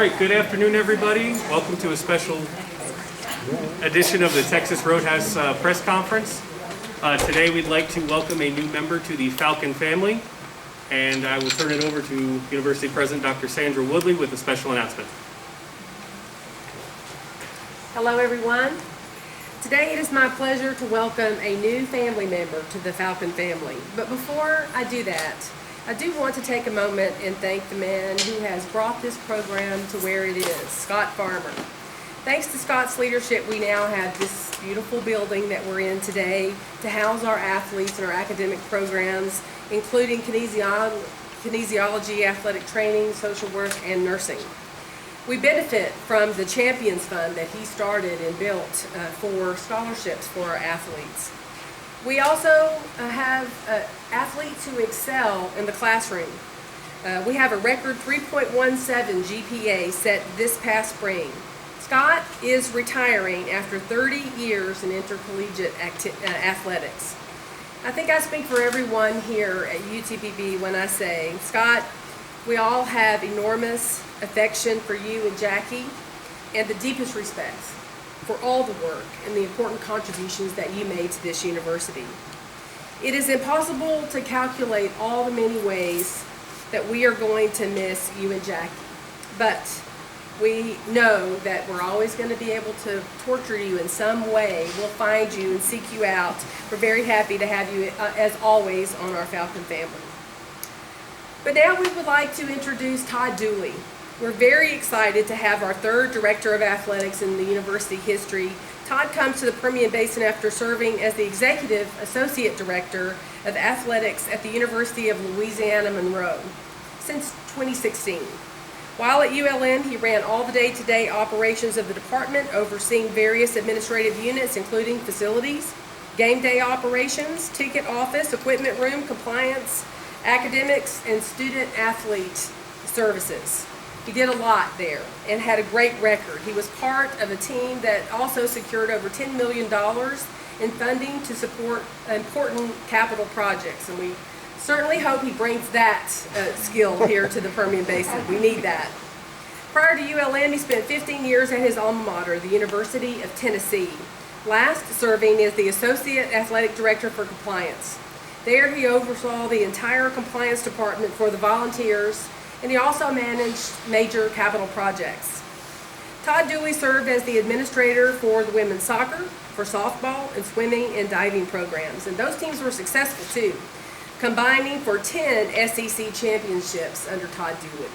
right, good afternoon, everybody. Welcome to a special edition of the Texas Roadhouse press conference. Today we'd like to welcome a new member to the Falcon family, and I will turn it over to University President Dr. Sandra Woodley with a special announcement. Hello, everyone. Today it is my pleasure to welcome a new family member to the Falcon family. But before I do that, I do want to take a moment and thank the man who has brought this program to where it is, Scott Farmer. Thanks to Scott's leadership, we now have this beautiful building that we're in today to house our athletes and our academic programs, including kinesiology, athletic training, social work, and nursing. We benefit from the Champions Fund that he started and built for scholarships for our athletes. We also have athletes who excel in the classroom. We have a record 3.17 GPA set this past spring. Scott is retiring after 30 years in intercollegiate athletics. I think I speak for everyone here at UTPB when I say, Scott, we all have enormous affection for you and Jackie and the deepest respects for all the work and the important contributions that you made to this university. It is impossible to calculate all the many ways that we are going to miss you and Jackie, but we know that we're always going to be able to torture you in some way. We'll find you and seek you out. We're very happy to have you, as always, on our Falcon family. But now we would like to introduce Todd Dooley. We're very excited to have our third Director of Athletics in the university history. Todd comes to the Permian Basin after serving as the Executive Associate Director of Athletics at the University of Louisiana Monroe since 2016. While at ULM, he ran all the day-to-day operations of the department, overseeing various administrative units, including facilities, game day operations, ticket office, equipment room, compliance, academics, and student-athlete services. He did a lot there and had a great record. He was part of a team that also secured over $10 million in funding to support important capital projects, and we certainly hope he brings that skill here to the Permian Basin. We need that. Prior to ULM, he spent 15 years at his alma mater, the University of Tennessee, last serving as the Associate Athletic Director for Compliance. There he oversaw the entire compliance department for the Volunteers, and he also managed major capital projects. Todd Dooley served as the administrator for the women's soccer, for softball, and swimming and diving programs, and those teams were successful too, combining for 10 SEC championships under Todd Dooley.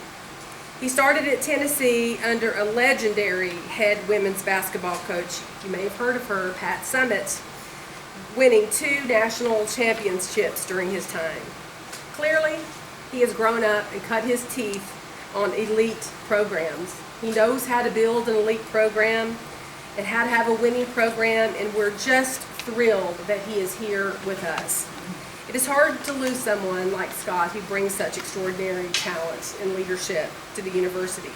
He started at Tennessee under a legendary head women's basketball coach. You may have heard of her, Pat Summitt, winning 2 national championships during his time. Clearly, he has grown up and cut his teeth on elite programs. He knows how to build an elite program and how to have a winning program, and we're just thrilled that he is here with us. It is hard to lose someone like Scott who brings such extraordinary talent and leadership to the university.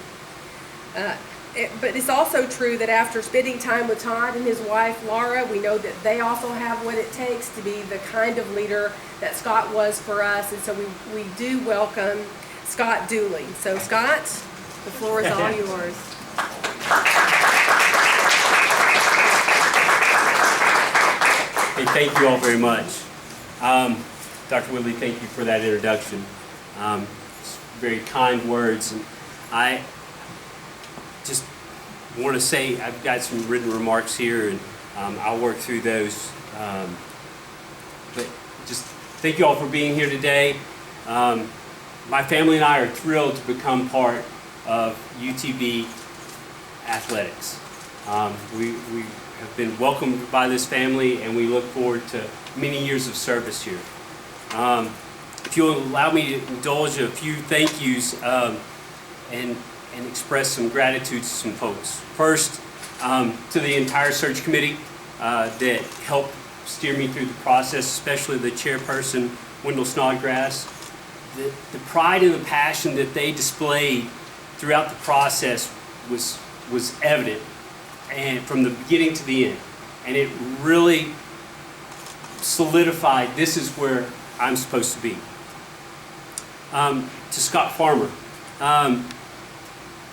But it's also true that after spending time with Todd and his wife, Laura, we know that they also have what it takes to be the kind of leader that Scott was for us. And so we do welcome Scott Dooley. So Scott, the floor is all yours. Hey, thank you all very much. Dr. Woodley, thank you for that introduction. It's very kind words. And I just want to say I've got some written remarks here, and I'll work through those. But just thank you all for being here today. My family and I are thrilled to become part of UTB athletics. We have been welcomed by this family, and we look forward to many years of service here. If you'll allow me to indulge a few thank yous and express some gratitude to some folks. First, to the entire search committee that helped steer me through the process, especially the chairperson, Wendell Snodgrass. The pride and the passion that they displayed throughout the process was evident, and from the beginning to the end. And it really solidified this is where I'm supposed to be. To Scott Farmer.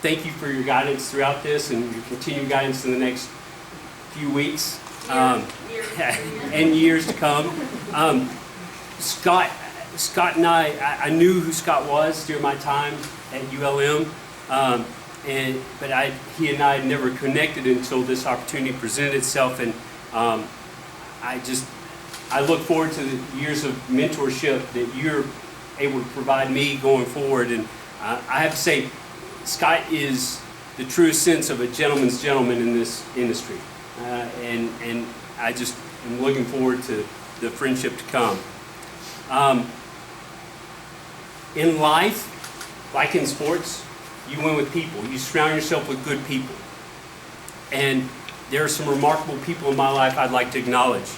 thank you for your guidance throughout this and your continued guidance in the next few weeks and years to come. Scott and I knew who Scott was during my time at ULM, but he and I had never connected until this opportunity presented itself, and I look forward to the years of mentorship that you're able to provide me going forward. And I have to say, Scott is the truest sense of a gentleman's gentleman in this industry, and I just am looking forward to the friendship to come. In life, like in sports, you win with people. You surround yourself with good people. And there are some remarkable people in my life I'd like to acknowledge.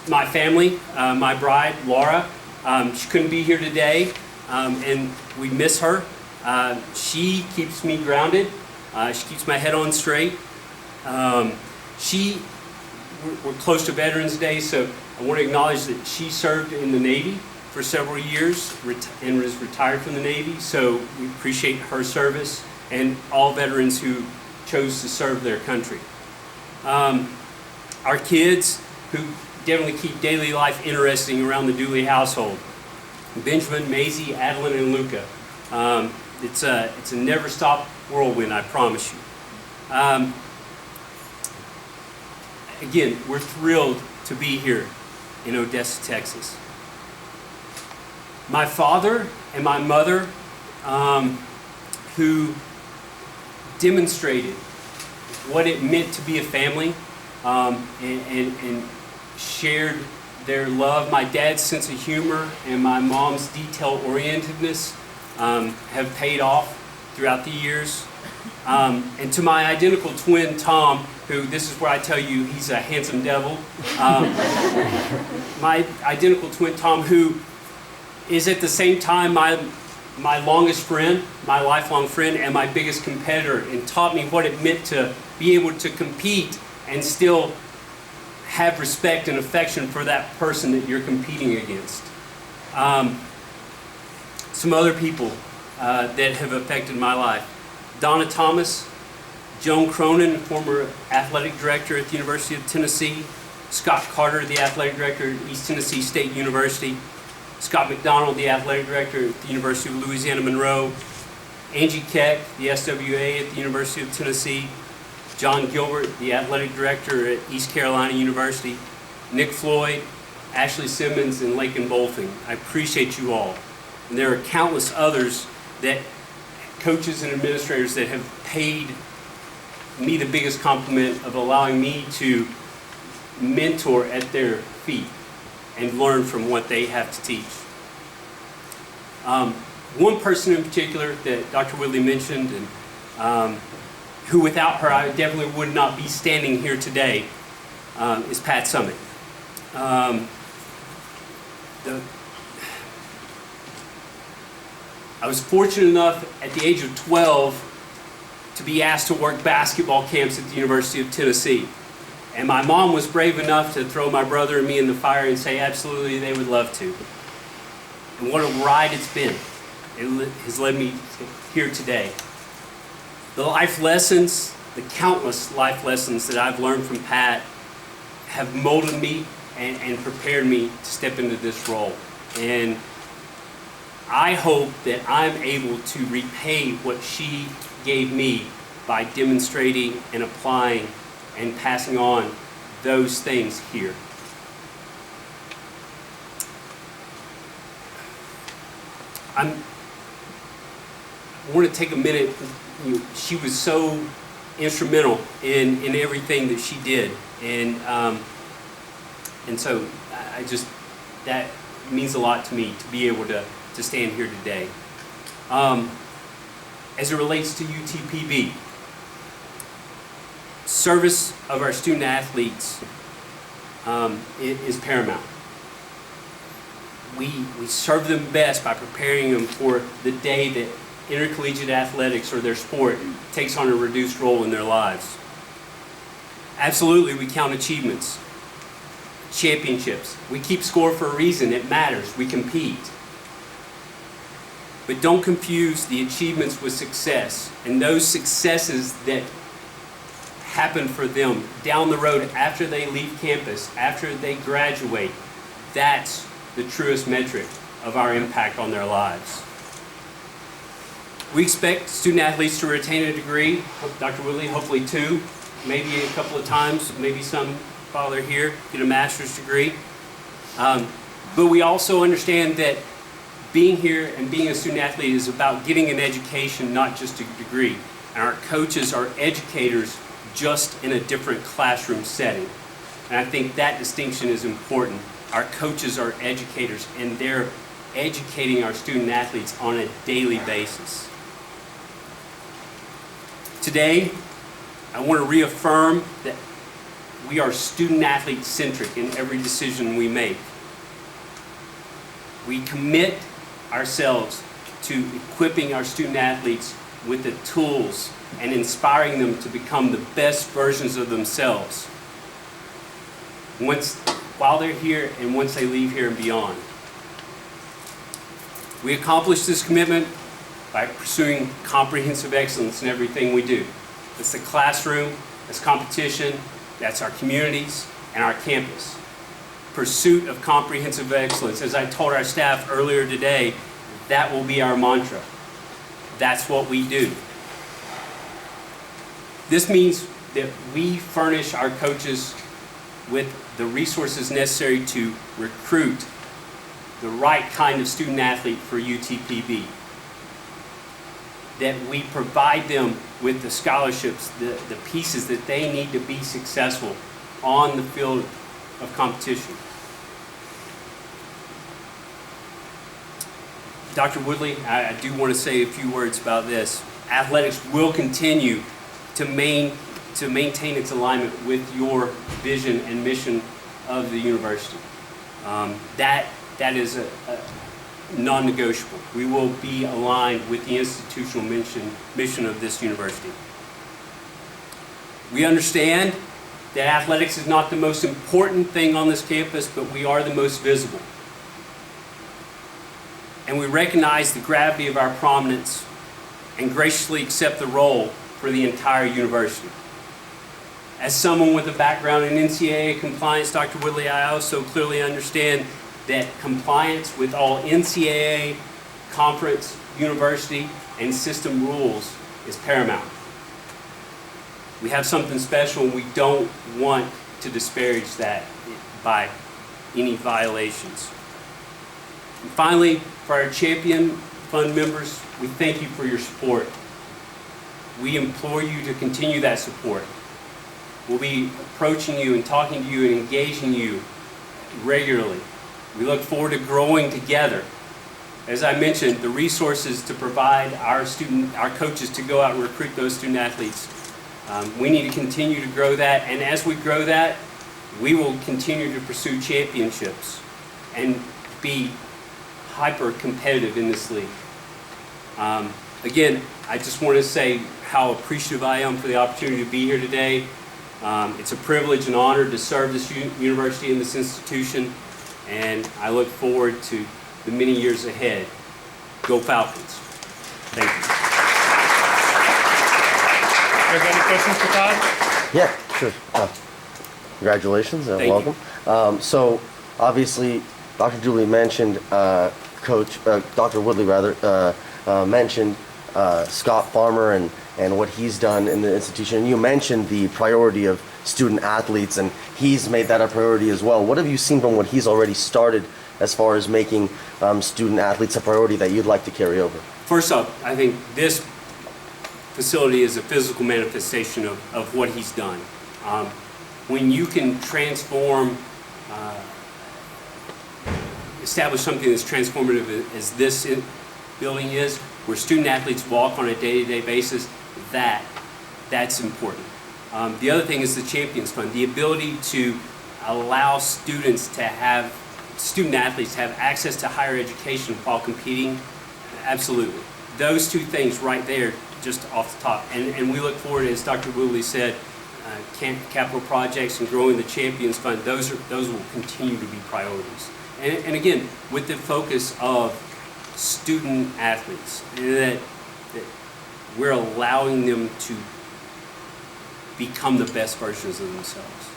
My family, my bride, Laura, she couldn't be here today, and we miss her. She keeps me grounded. She keeps my head on straight. We're close to Veterans Day, so I want to acknowledge that she served in the Navy for several years and was retired from the Navy, so we appreciate her service and all veterans who chose to serve their country. Our kids, who definitely keep daily life interesting around the Dooley household. Benjamin, Maisie, Adeline, and Luca. It's a never-stop whirlwind, I promise you. Again, we're thrilled to be here in Odessa, Texas. My father and my mother, who demonstrated what it meant to be a family, and shared their love. My dad's sense of humor and my mom's detail-orientedness have paid off throughout the years. And to my identical twin, Tom, who, this is where I tell you he's a handsome devil. My identical twin, Tom, who is at the same time my longest friend, my lifelong friend, and my biggest competitor, and taught me what it meant to be able to compete and still have respect and affection for that person that you're competing against. Some other people that have affected my life. Donna Thomas, Joan Cronin, former athletic director at the University of Tennessee, Scott Carter, the athletic director at East Tennessee State University, Scott McDonald, the athletic director at the University of Louisiana Monroe, Angie Keck, the SWA at the University of Tennessee, John Gilbert, the athletic director at East Carolina University, Nick Floyd, Ashley Simmons, and Lakin Bolfing. I appreciate you all. And there are countless others, that coaches and administrators, that have paid me the biggest compliment of allowing me to mentor at their feet and learn from what they have to teach. One person in particular that Dr. Whitley mentioned, and who without her I definitely would not be standing here today, is Pat Summit. I was fortunate enough at the age of 12 to be asked to work basketball camps at the University of Tennessee. And my mom was brave enough to throw my brother and me in the fire and say absolutely they would love to. And what a ride it's been. It has led me here today. The life lessons, the countless life lessons that I've learned from Pat have molded me and prepared me to step into this role. And I hope that I'm able to repay what she gave me by demonstrating and applying and passing on those things here. I want to take a minute. She was so instrumental in everything that she did, and so that means a lot to me to be able to stand here today. As it relates to UTPB, service of our student athletes is paramount. We serve them best by preparing them for the day that intercollegiate athletics or their sport takes on a reduced role in their lives. Absolutely, we count achievements, championships. We keep score for a reason. It matters. We compete. But don't confuse the achievements with success. And those successes that happen for them down the road after they leave campus, after they graduate, that's the truest metric of our impact on their lives. We expect student athletes to retain a degree, Dr. Woodley, hopefully 2, maybe a couple of times, maybe some while they're here, get a master's degree. But we also understand that being here and being a student athlete is about getting an education, not just a degree. And our coaches are educators, just in a different classroom setting. And I think that distinction is important. Our coaches are educators, and they're educating our student athletes on a daily basis. Today, I want to reaffirm that we are student athlete centric in every decision we make. We commit ourselves to equipping our student athletes with the tools and inspiring them to become the best versions of themselves while they're here and once they leave here and beyond. We accomplish this commitment by pursuing comprehensive excellence in everything we do. It's the classroom, it's competition, that's our communities, and our campus. Pursuit of comprehensive excellence. As I told our staff earlier today, that will be our mantra. That's what we do. This means that we furnish our coaches with the resources necessary to recruit the right kind of student athlete for UTPB. That we provide them with the scholarships, the pieces that they need to be successful on the field of competition. Dr. Woodley, I do want to say a few words about this. Athletics will continue to maintain its alignment with your vision and mission of the university. That is a non-negotiable. We will be aligned with the institutional mission of this university. We understand that athletics is not the most important thing on this campus, but we are the most visible. And we recognize the gravity of our prominence and graciously accept the role for the entire university. As someone with a background in NCAA compliance, Dr. Woodley, I also clearly understand that compliance with all NCAA, conference, university, and system rules is paramount. We have something special, and we don't want to disparage that by any violations. And finally, for our Champion Fund members, we thank you for your support. We implore you to continue that support. We'll be approaching you and talking to you and engaging you regularly. We look forward to growing together. As I mentioned, the resources to provide our coaches to go out and recruit those student athletes. We need to continue to grow that, and as we grow that, we will continue to pursue championships and be hyper competitive in this league. Again, I just want to say how appreciative I am for the opportunity to be here today. It's a privilege and honor to serve this university and this institution, and I look forward to the many years ahead. Go Falcons. Thank you. You guys have any questions for Todd? Yeah, sure. Congratulations and Thank welcome. So obviously, Dr. Dooley mentioned, Dr. Woodley rather, mentioned Scott Farmer and what he's done in the institution. You mentioned the priority of student athletes, and he's made that a priority as well. What have you seen from what he's already started as far as making student athletes a priority that you'd like to carry over? First off, I think this facility is a physical manifestation of what he's done. When you can transform, establish something as transformative as this building is, where student athletes walk on a day-to-day basis, that's important. The other thing is the Champions Fund, the ability to allow student athletes to have access to higher education while competing, absolutely. Those two things right there, just off the top. And we look forward, as Dr. Woodley said, capital projects and growing the Champions Fund, those will continue to be priorities. And again, with the focus of student athletes, and that we're allowing them to become the best versions of themselves.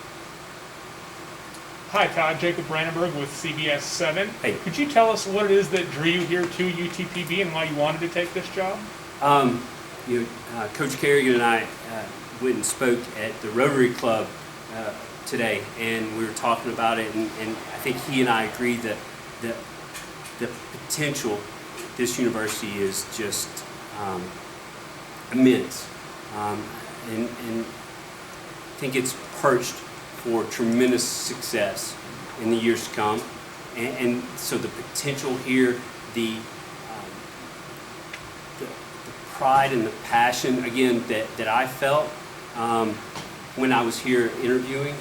Hi, Todd. Jacob Brandenburg with CBS 7. Hey. Could you tell us what it is that drew you here to UTPB and why you wanted to take this job? Coach Kerrigan and I went and spoke at the Rotary Club today, and we were talking about it, and I think he and I agreed that the potential at this university is just immense, and I think it's perched for tremendous success in the years to come, and so the potential here, the pride and the passion again that I felt when I was here interviewing,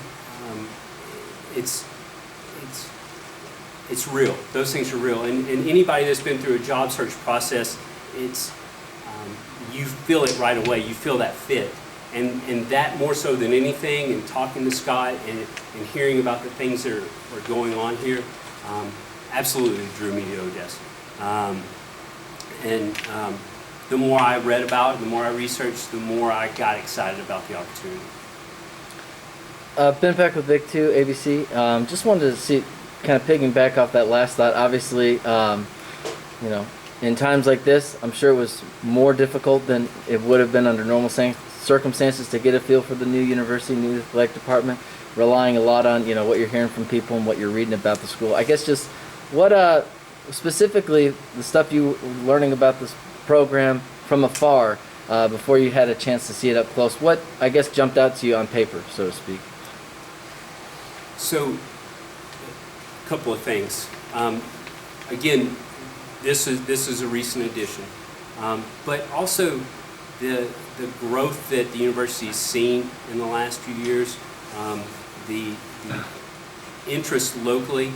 it's real. Those things are real, and anybody that's been through a job search process, it's you feel it right away. You feel that fit, and that more so than anything. And talking to Scott and hearing about the things that are going on here, absolutely drew me to Odessa. The more I read about it, the more I researched, the more I got excited about the opportunity. Ben Peck with Vic 2, ABC. Just wanted to see, kind of piggyback off that last thought. Obviously, in times like this, I'm sure it was more difficult than it would have been under normal circumstances to get a feel for the new university, new athletic department, relying a lot on what you're hearing from people and what you're reading about the school. I guess just what specifically the stuff you were learning about this program from afar before you had a chance to see it up close. What I guess jumped out to you on paper, so to speak? So, a couple of things. Again, this is a recent addition, but also the growth that the university has seen in the last few years, the interest locally,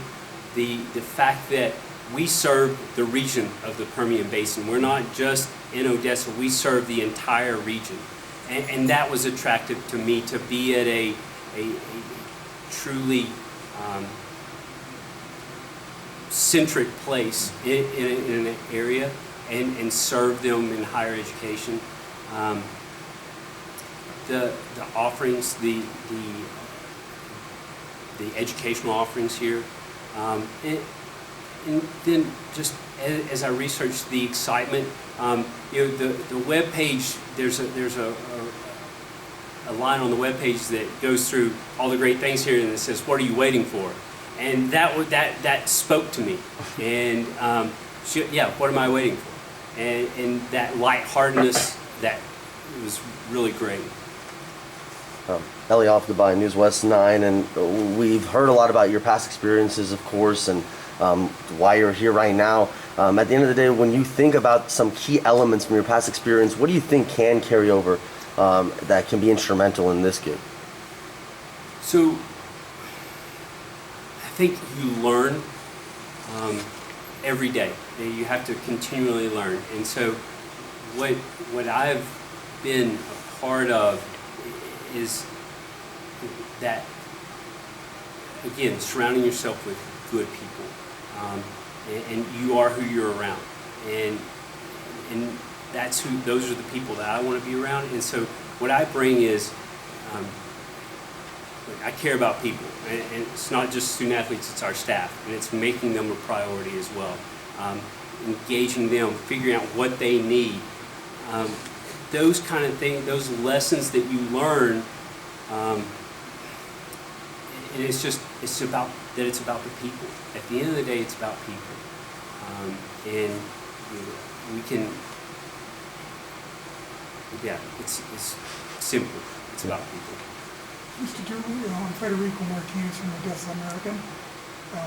the fact that we serve the region of the Permian Basin. We're not just in Odessa, we serve the entire region. And that was attractive to me, to be at a truly centric place in an area and serve them in higher education. The offerings, the educational offerings here, and then just as I researched the excitement, the web page. There's a line on the web page that goes through all the great things here, and it says, "What are you waiting for?" And that spoke to me. And what am I waiting for? And that lightheartedness, that was really great. Ellie Offgoodby, News West 9, and we've heard a lot about your past experiences, of course, and why you're here right now. At the end of the day, when you think about some key elements from your past experience, what do you think can carry over that can be instrumental in this gig? So, I think you learn every day. You have to continually learn. And so, what I've been a part of is that, again, surrounding yourself with good people, and you are who you're around, and those are the people that I want to be around. And so what I bring is I care about people, and it's not just student athletes, it's our staff, and it's making them a priority as well, engaging them, figuring out what they need, those kind of things, those lessons that you learn. And it's about the people. At the end of the day, it's about people, and we can. Yeah, it's simple. It's about people. Mr. Dooley, I'm Federico Martinez from Odessa American.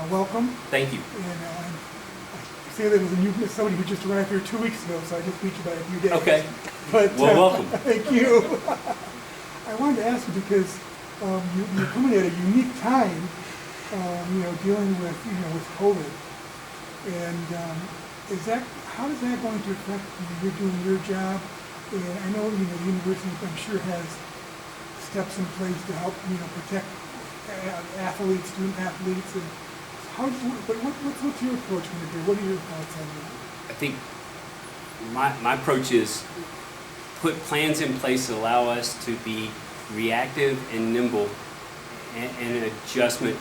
Welcome. Thank you. And I say that as somebody who just arrived here 2 weeks ago, so I just beat you by a few days. Okay. But, Well, welcome. Thank you. I wanted to ask you because you're coming at a unique time, dealing with COVID. And how is that going to affect you doing your job? And I know, the university, I'm sure, has steps in place to help, protect athletes, student athletes. And what's your approach going to be? What are your thoughts on that? I think my approach is put plans in place that allow us to be reactive and nimble and adjustment.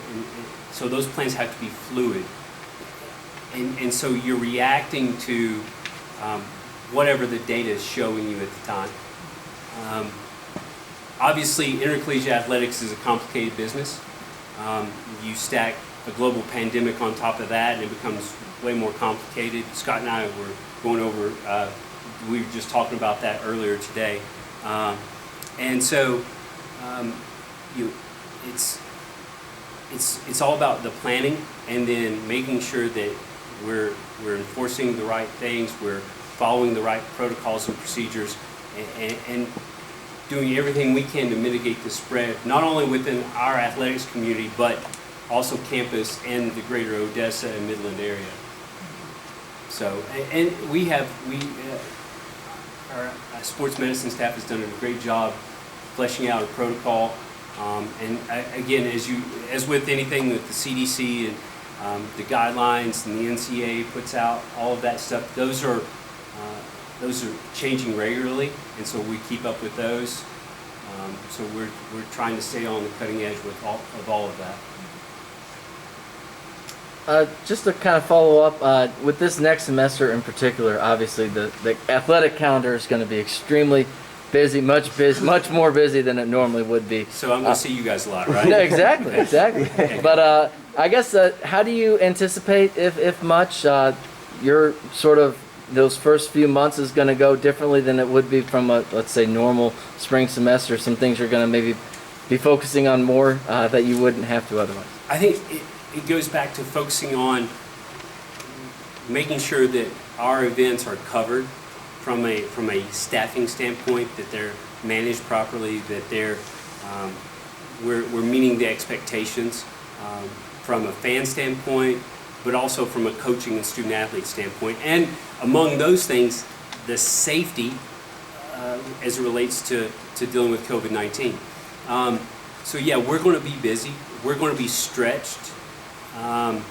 So those plans have to be fluid. And so you're reacting to whatever the data is showing you at the time. Obviously, intercollegiate athletics is a complicated business. You stack a global pandemic on top of that, and it becomes way more complicated. Scott and I were going over, we were just talking about that earlier today. And so, it's all about the planning, and then making sure that we're enforcing the right things, we're following the right protocols and procedures, and doing everything we can to mitigate the spread, not only within our athletics community, but also campus and the greater Odessa and Midland area. So, and our sports medicine staff has done a great job fleshing out a protocol. And again, as with anything with the CDC and the guidelines and the NCAA puts out, all of that stuff, those are changing regularly, and so we keep up with those. So we're trying to stay on the cutting edge with all of that. Just to kind of follow up, with this next semester in particular, obviously the athletic calendar is going to be extremely busy, much more busy than it normally would be. So I'm going to see you guys a lot, right? No, exactly. But I guess, how do you anticipate, if much, your sort of those first few months is going to go differently than it would be from a, let's say, normal spring semester? Some things you're going to maybe be focusing on more that you wouldn't have to otherwise. I think it goes back to focusing on making sure that our events are covered from a staffing standpoint, that they're managed properly, that we're meeting the expectations from a fan standpoint, but also from a coaching and student athlete standpoint. And among those things, the safety as it relates to dealing with COVID-19. So yeah, we're going to be busy. We're going to be stretched. But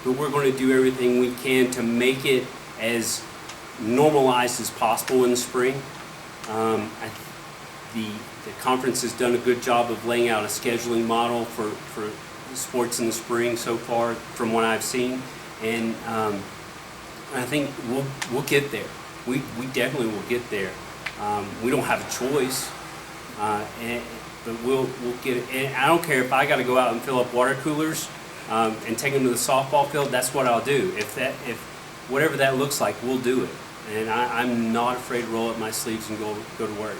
we're going to do everything we can to make it as normalized as possible in the spring. The conference has done a good job of laying out a scheduling model for sports in the spring so far, from what I've seen, and I think we'll get there. We definitely will get there. We don't have a choice, but we'll get it. And I don't care if I got to go out and fill up water coolers and take them to the softball field. That's what I'll do. If whatever that looks like, we'll do it. And I'm not afraid to roll up my sleeves and go to work.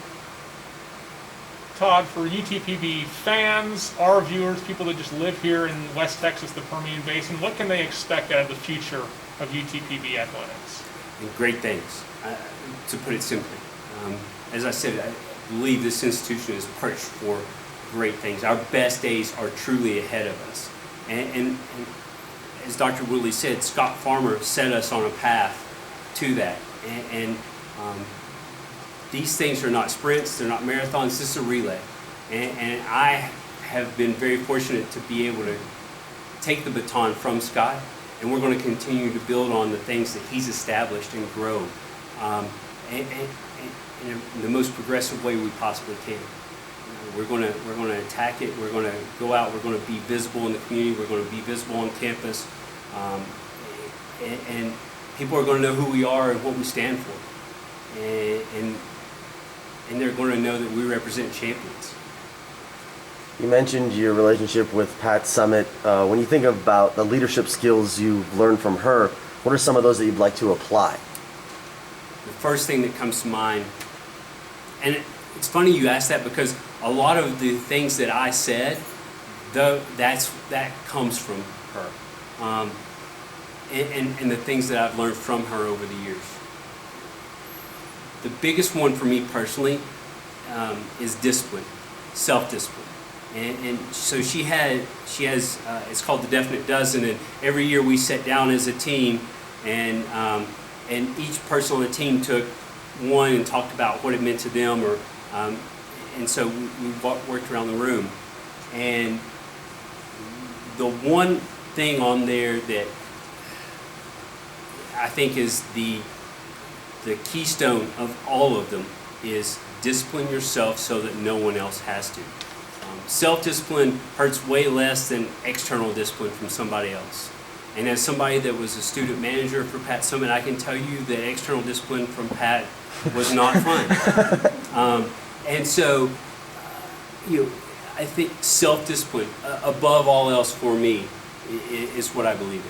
Todd, for UTPB fans, our viewers, people that just live here in West Texas, the Permian Basin, what can they expect out of the future of UTPB athletics? And great things, to put it simply. As I said, I believe this institution is perched for great things. Our best days are truly ahead of us. And as Dr. Woodley said, Scott Farmer set us on a path to that. And these things are not sprints, they're not marathons, this is a relay. And I have been very fortunate to be able to take the baton from Scott, and we're going to continue to build on the things that he's established and grow in the most progressive way we possibly can. We're going to attack it, we're going to go out, we're going to be visible in the community, we're going to be visible on campus, and people are going to know who we are and what we stand for. And they're going to know that we represent champions. You mentioned your relationship with Pat Summitt. When you think about the leadership skills you've learned from her, what are some of those that you'd like to apply? The first thing that comes to mind, and it's funny you ask that, because a lot of the things that I said, that comes from her. And the things that I've learned from her over the years. The biggest one for me personally is discipline, self-discipline. And so she has, it's called the Definite Dozen, and every year we sat down as a team, and each person on the team took one and talked about what it meant to them, and so we worked around the room. And the one thing on there that I think is the keystone of all of them is discipline yourself so that no one else has to. Self-discipline hurts way less than external discipline from somebody else. And as somebody that was a student manager for Pat Summit, I can tell you that external discipline from Pat was not fun. And so, I think self-discipline, above all else for me, is what I believe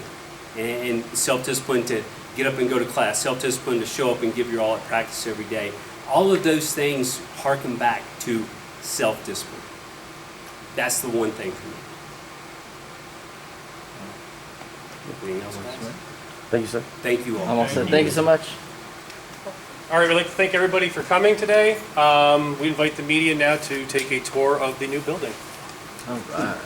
in. And self-discipline to get up and go to class, self-discipline to show up and give your all at practice every day. All of those things harken back to self-discipline. That's the one thing for me. Anything else, guys? Thank you, sir. Thank you all. I'm all set. Thank you so much. All right, we'd like to thank everybody for coming today. We invite the media now to take a tour of the new building. All right.